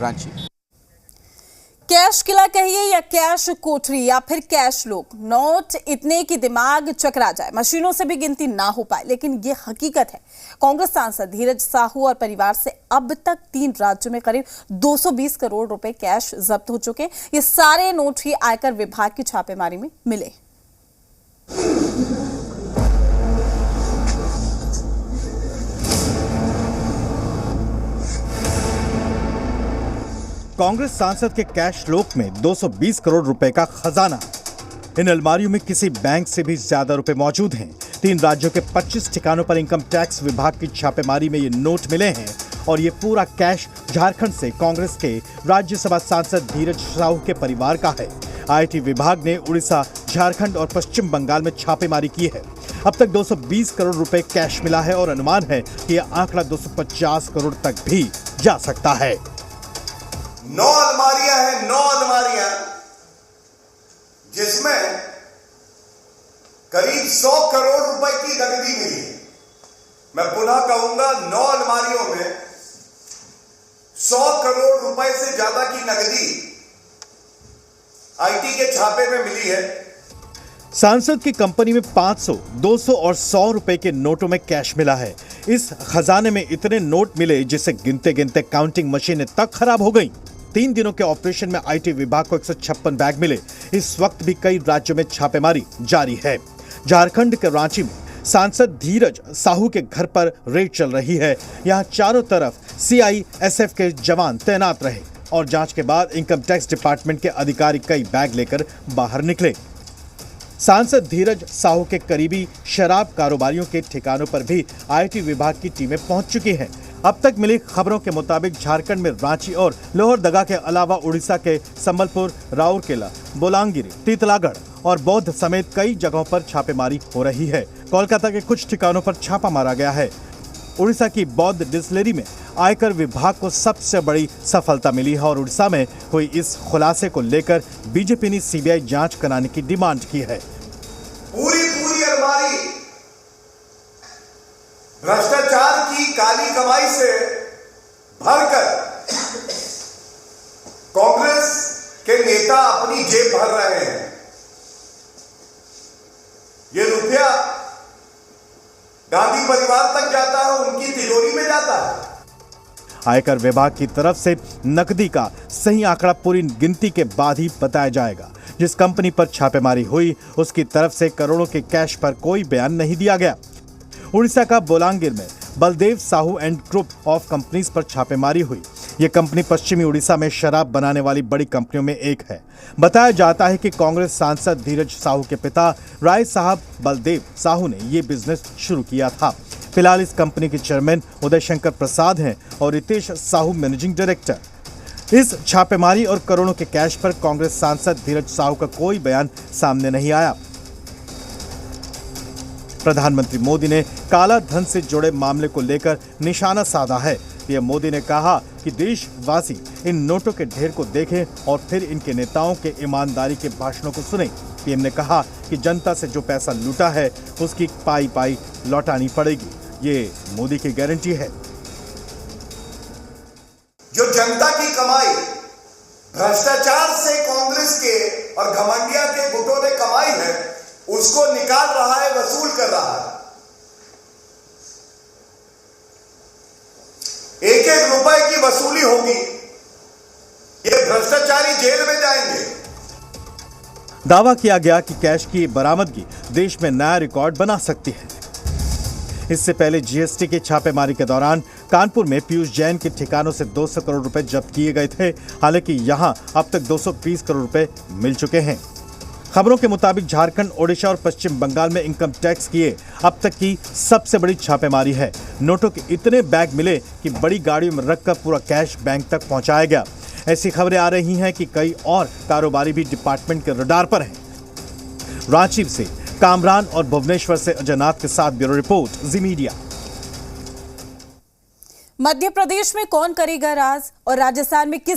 Ranchi. Cash किला कहिए या cash कोठरी या फिर कैश लोग, नोट इतने कि दिमाग चकरा जाए, मशीनों से भी गिनती ना हो पाए, लेकिन ये हकीकत है। कांग्रेस सांसद धीरज साहू और परिवार से अब तक 3 राज्यों में करीब 220 करोड़ रुपए कैश जब्त हो चुके। ये सारे नोट ही आयकर विभाग की छापेमारी में मिले। कांग्रेस सांसद के कैश लोक में 220 करोड़ रुपए का खजाना। इन अलमारियों में किसी बैंक से भी ज्यादा रुपए मौजूद हैं। 3 राज्यों के 25 ठिकानों पर इनकम टैक्स विभाग की छापेमारी में ये नोट मिले हैं और ये पूरा कैश झारखंड से कांग्रेस के राज्यसभा सांसद धीरज साहू के परिवार का है। आईटी विभाग ने उड़ीसा, झारखंड और पश्चिम बंगाल में छापेमारी की है। अब तक 220 करोड़ रुपए कैश मिला है और अनुमान है कि यह आंकड़ा 250 करोड़ तक भी जा सकता है। 9 अलमारियां हैं, 9 अलमारियां, जिसमें करीब 100 करोड़ रुपए की नकदी मिली है। मैं पुनः कहूंगा, 9 अलमारियों में 100 करोड़ रुपए से ज्यादा की नकदी आईटी के छापे में मिली है। सांसद की कंपनी में 500, 200 और 100 रुपए के नोटों में कैश मिला है। इस खजाने में इतने नोट मिले जिसे गिनते गिनते काउंटिंग मशीनें तक खराब हो गईं। 3 दिनों के ऑपरेशन में आईटी विभाग को 156 बैग मिले। इस वक्त भी कई राज्यों में छापेमारी जारी है। झारखंड के रांची में सांसद धीरज साहू के घर पर रेड चल रही है। यहां चारों तरफ सीआईएसएफ के जवान तैनात रहे और जांच के बाद इनकम टैक्स डिपार्टमेंट के अधिकारी कई बैग लेकर बाहर निकले। सांसद धीरज साहू के करीबी शराब कारोबारियों के ठिकानों पर भी आईटी विभाग की टीमें पहुंच चुकी हैं। अब तक मिली खबरों के मुताबिक झारखंड में रांची और लोहरदगा के अलावा उड़ीसा के संबलपुर, राउरकेला, बोलांगीर, तीतलागढ़ और बौद्ध समेत कई जगहों पर छापेमारी हो रही है। कोलकाता के कुछ ठिकानों पर छापा मारा गया है। उड़ीसा की बौद्ध डिस्टिलरी में आयकर विभाग को सबसे बड़ी सफलता मिली है और उड़ीसा में हुई इस खुलासे को लेकर बीजेपी ने सीबीआई जांच कराने की डिमांड की है। पूरी अलमारी भ्रष्टाचार की काली कमाई से भरकर कांग्रेस के नेता अपनी जेब भर रहे हैं। ये रुपया गांधी परिवार तक जाता है, उनकी तिजोरी में जाता है। आयकर विभाग की तरफ से नकदी का सही आंकड़ा पूरी गिनती के बाद ही बताया जाएगा। जिस कंपनी पर छापेमारी हुई उसकी तरफ से करोड़ों के कैश पर कोई बयान नहीं दिया गया। उड़ीसा का बोलांगीर में Baldev Sahu and group of companies पर छापेमारी हुई। यह कंपनी पश्चिमी उड़ीसा में शराब बनाने वाली बड़ी कंपनियों में एक है। बताया जाता है कि कांग्रेस सांसद धीरज साहू के पिता राय साहब बलदेव साहू ने यह बिजनेस शुरू किया था। फिलहाल इस कंपनी के चेयरमैन उदय शंकर प्रसाद हैं और रितेश साहू मैनेजिंग डायरेक्टर। इस छापेमारी और करोड़ों के कैश पर कांग्रेस सांसद धीरज साहू का कोई बयान सामने नहीं आया। प्रधानमंत्री मोदी ने काला धन से जुड़े मामले को लेकर निशाना साधा है। पीएम मोदी ने कहा कि देशवासी इन नोटों के ढेर को देखें और फिर इनके नेताओं के ईमानदारी के भाषणों को सुनें। पीएम ने कहा कि जनता से जो पैसा लूटा है उसकी पाई लौटानी पड़ेगी। ये मोदी की गारंटी है। जो जनता की कमाई भ्रष्टाचार से कांग्रेस के और घमंडिया के गुटों ने कमाई है, उसको निकाल रहा है, वसूल कर रहा है। एक रुपए की वसूली होगी। ये भ्रष्टाचारी जेल में जाएंगे। दावा किया गया कि कैश की बरामदगी देश में नया रिकॉर्ड बना सकती है। इससे पहले जीएसटी की छापेमारी के दौरान कानपुर में पीयूष जैन के ठिकानों से 200 करोड़ रुपए जब्त किए गए थे। हालांकि यहां अब तक 220 करोड़ रुपए मिल चुके हैं। खबरों के मुताबिक झारखंड, ओडिशा और पश्चिम बंगाल में इनकम टैक्स की अब तक की सबसे बड़ी छापेमारी है। नोटों के इतने बैग मिले कि बड़ी गाड़ियों में रखकर पूरा कैश बैंक तक पहुंचाया गया। ऐसी खबरें आ रही हैं कि कई और कारोबारी भी डिपार्टमेंट के रडार पर हैं। रांची से कामरान और भुवनेश्वर से अजयनाथ के साथ ब्यूरो रिपोर्ट, जी मीडिया। मध्य प्रदेश में कौन करेगा राज और राजस्थान में किस